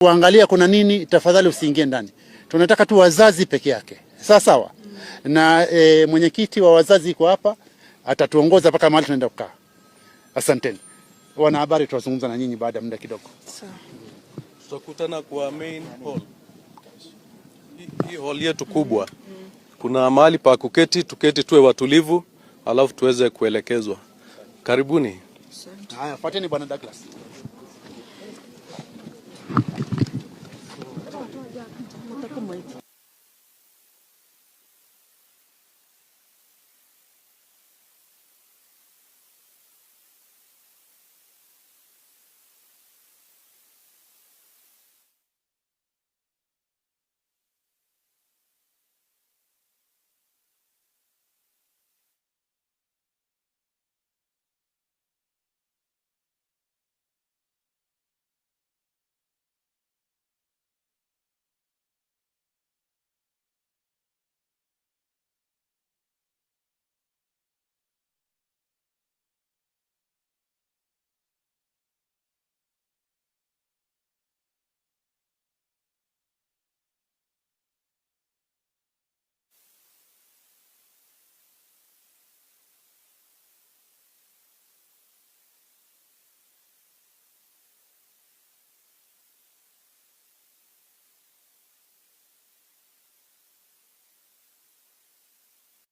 Kuangalia kuna nini, tafadhali usiingie ndani. Tunataka tu wazazi peke yake. Sawa. Na mwenyekiti wa wazazi yuko hapa, atatuongoza mpaka mahali tunaenda kukaa. Asanteni. Wanahabari tutazungumza na nyinyi baada ya muda kidogo. Sawa. Tutakutana kwa main hall. Hii hall yetu kubwa. Kuna mahali pa kuketi, tuketi tuwe watulivu, alafu tuweze kuelekezwa. Karibuni. Haya, fuateni Bwana Douglas.